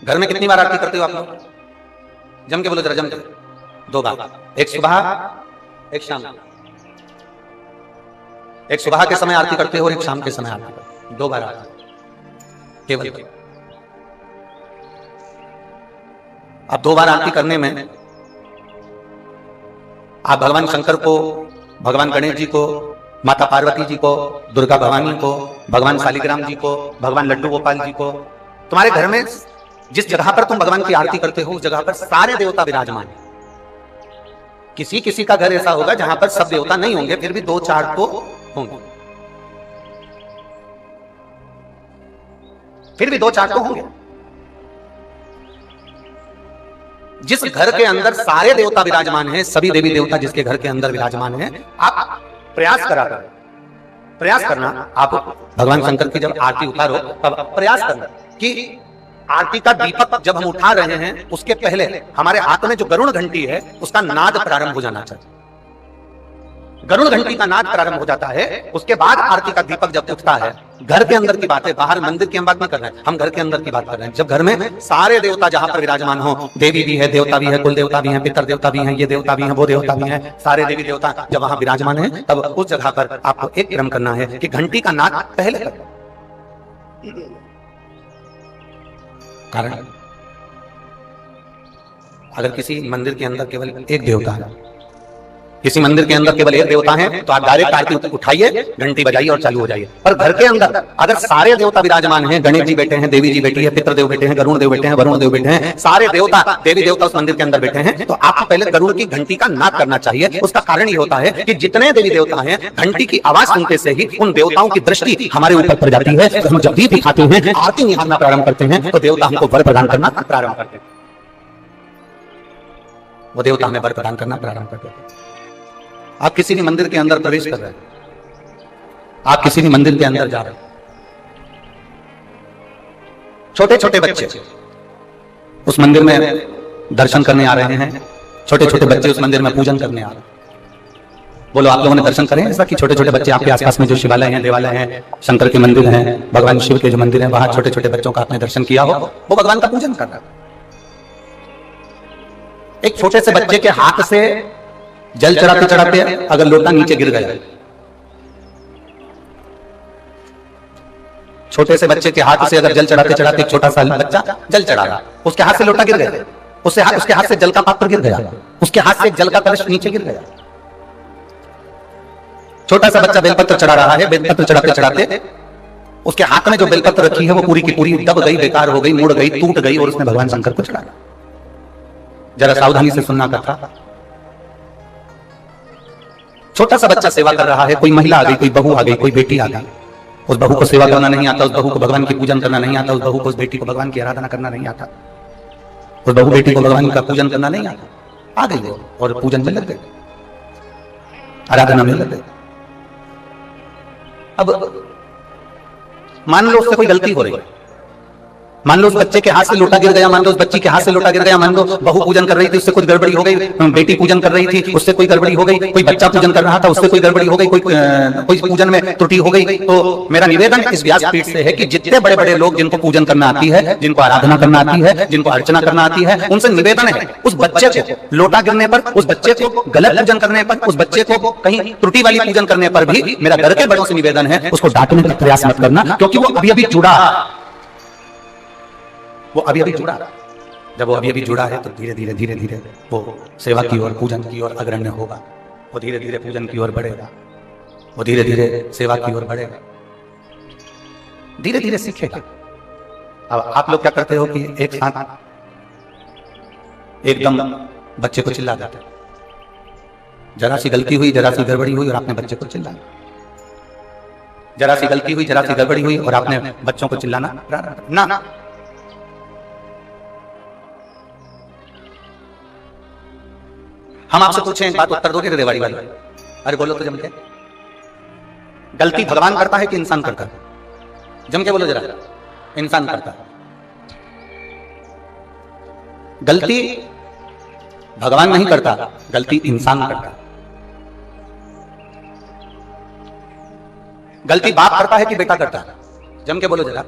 घर में कितनी बार आरती करते हो आप लोग? जम के बोलो जरा, जम के। 2 बार, एक सुबह एक शाम। एक सुबह के समय आरती करते हो और एक शाम के समय आरती करते हो। 2 बार आरती केवल। अब 2 बार आरती करने में आप भगवान शंकर को, भगवान गणेश जी को, माता पार्वती जी को, दुर्गा भवानी को, भगवान शालिग्राम जी को, भगवान लड्डू गोपाल जी को, तुम्हारे घर में जिस जगह पर तुम भगवान की आरती करते हो उस जगह पर सारे देवता विराजमान हैं। किसी किसी का घर ऐसा होगा जहां पर सब देवता नहीं होंगे, फिर भी 2-4 तो होंगे, फिर भी 2-4 तो होंगे। जिस घर के अंदर सारे देवता विराजमान हैं, सभी देवी देवता जिसके घर के अंदर विराजमान हैं, आप प्रयास करा करो, प्रयास करना। आप भगवान शंकर की जब आरती उतारो तब प्रयास करना कि आरती का दीपक जब हम उठा रहे हैं उसके पहले हमारे हाथ में जो गरुड़ घंटी है उसका नाद प्रारंभ हो जाना चाहिए। गरुड़ घंटी का नाद प्रारंभ हो जाता है, उसके बाद आरती का दीपक जब उठता है। घर के अंदर की बात है, बाहर मंदिर की हम बात नहीं कर रहे हैं, हम घर के अंदर की बात कर रहे हैं। जब घर में सारे देवता जहां पर विराजमान हो, देवी भी है, देवता भी है, कुल देवता भी है, पितर देवता भी है, ये देवता भी है, वो देवता भी है, सारे देवी देवता जब वहां विराजमान है, तब उस जगह पर आपको एक क्रम करना है कि घंटी का नाद पहले करो। कारण अगर किसी मंदिर के अंदर केवल एक देवता है, किसी मंदिर के अंदर केवल एक देवता है, तो आप डायरेक्ट आरती उठाइए, घंटी बजाइए और चालू हो जाइए। पर घर के अंदर अगर सारे देवता विराजमान हैं, गणेश जी बैठे हैं, देवी जी बैठी है, पितृदेव बैठे हैं, गरुड़ देव बैठे हैं, वरुण देव बैठे हैं, सारे देवता देवी देवता उस मंदिर के अंदर बैठे हैं, तो आपको पहले गरुड़ की घंटी का नाद करना चाहिए। उसका कारण ये होता है कि जितने देवी देवता हैं, घंटी की आवाज सुनते से ही उन देवताओं की दृष्टि हमारे ऊपर पड़ जाती है। हम जब भी दिखाते हैं, आरती निहारना प्रारंभ करते हैं, तो देवता हमको वर प्रदान करना प्रारंभ करते हैं। वो देवता हमें वर प्रदान करना प्रारंभ करते हैं। आप किसी भी मंदिर के अंदर प्रवेश कर रहे हैं, आप किसी भी मंदिर के अंदर जा रहे हैं, छोटे छोटे बच्चे उस मंदिर में दर्शन करने आ रहे हैं, छोटे छोटे बच्चे उस मंदिर में पूजन करने आ रहे हैं। बोलो आप लोगों ने दर्शन करें ऐसा कि छोटे छोटे बच्चे आपके आसपास में जो शिवालय हैं, देवालय हैं, शंकर के मंदिर हैं, भगवान शिव के जो मंदिर हैं, वहां छोटे छोटे बच्चों का आपने दर्शन किया हो, वो भगवान का पूजन कर रहा है। एक छोटे से बच्चे के हाथ से जल चढ़ाते चढ़ाते अगर लोटा नीचे गिर गया, छोटे से बच्चे के हाथ से अगर जल चढ़ाते चढ़ाते एक छोटा सा बच्चा जल चढ़ा रहा, उसके हाथ से लोटा गिर गया, उसके हाथ से जल का पात्र गिर गया, उसके हाथ से जल का कलश नीचे गिर गया। छोटा सा बच्चा बेलपत्र चढ़ा रहा है, बेलपत्र चढ़ाते चढ़ाते उसके हाथ में जो बेलपत्र रखी है वो पूरी की पूरी दब गई, बेकार हो गई, मुड़ गई, टूट गई और उसने भगवान शंकर को चढ़ाया। जरा सावधानी से सुनना कथा। छोटा सा बच्चा सेवा कर रहा है, कोई महिला आ गई, कोई बहू आ गई, कोई बेटी आ गई, उस बहू को सेवा करना नहीं आता, उस बहू को भगवान की पूजन करना नहीं आता, उस बहू को, उस बेटी को भगवान की आराधना करना नहीं आता, उस बहू बेटी को भगवान का पूजन करना नहीं आता। आ गई वो और पूजन में लग गई, आराधना में लग गई। अब मान लो उससे कोई गलती हो रही है, मान लो उस बच्चे के हाथ से लोटा गिर गया, मान लो उस बच्ची के हाथ से लोटा गिर गया, मान लो बहू पूजन कर रही थी उससे कुछ गड़बड़ी हो गई, बेटी पूजन कर रही थी उससे कोई गड़बड़ी हो गई, कोई बच्चा पूजन कर रहा था उससे कोई गड़बड़ी हो गई, कोई पूजन में त्रुटि हो गई। तो मेरा निवेदन इस व्यासपीठ से है कि जितने बड़े बड़े लोग जिनको पूजन करना आती है, जिनको आराधना करना आती है, जिनको अर्चना करना आती है, उनसे निवेदन है उस बच्चे को लोटा गिरने पर, उस बच्चे को गलत पूजन करने पर, उस बच्चे को कहीं त्रुटि वाली पूजन करने पर भी मेरा घर के बड़ों से निवेदन है उसको डांटने का प्रयास मत करना, क्योंकि वो अभी अभी जुड़ा, वो अभी अभी जुड़ा। जब वो अभी अभी जुड़ा है तो धीरे धीरे धीरे धीरे वो सेवा की ओर, पूजन की ओर अग्रण्य होगा, वो धीरे धीरे पूजन की ओर बढ़ेगा, वो धीरे धीरे सेवा की ओर बढ़ेगा, धीरे धीरे सीखेगा। अब आप लोग क्या करते हो कि एक साथ एकदम बच्चे को चिल्ला देते, जरा सी गलती हुई, जरा सी गड़बड़ी हुई और आपने बच्चे को चिल्लाना, जरा सी गलती हुई, जरा सी गड़बड़ी हुई और आपने बच्चों को चिल्लाना ना। हम आपसे पूछें एक बात, उत्तर दोगे रेवाड़ी वाली? अरे बोलो तो जम के। गलती भगवान करता है कि इंसान करता है? जम के बोलो जरा। इंसान करता है। गलती भगवान नहीं करता, गलती इंसान करता। गलती बाप करता है कि बेटा करता है? जम के बोलो जरा।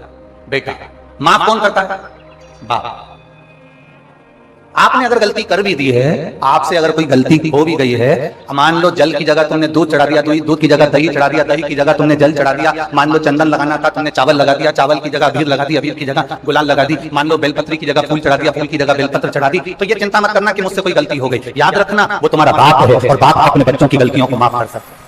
बेटा। माफ कौन करता है? बाप। आपने अगर गलती कर भी दी है, आपसे अगर कोई गलती हो भी गई है, मान लो जल की जगह तुमने दूध चढ़ा दिया, दूध की जगह दही चढ़ा दिया, दही की जगह तुमने जल चढ़ा दिया, मान लो चंदन लगाना था तुमने चावल लगा दिया, चावल की जगह अबीर लगा दी, अबीर की जगह गुलाल लगा दी, मान लो बेलपत्री की जगह फूल चढ़ा दिया, फूल की जगह बेलपत्र चढ़ा दी, तो ये चिंता मत करना कि मुझसे कोई गलती हो गई। याद रखना वो तुम्हारा बाप है और बाप अपने बच्चों की गलतियों को माफ कर सकता है।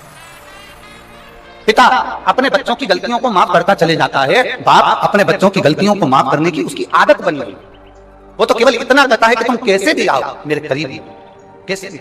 पिता अपने बच्चों की गलतियों को माफ करता चले जाता है, बाप अपने बच्चों की गलतियों को माफ करने की उसकी आदत बन गई। वो तो केवल इतना कहता है कि तुम कैसे भी आओ मेरे करीब, कैसे भी।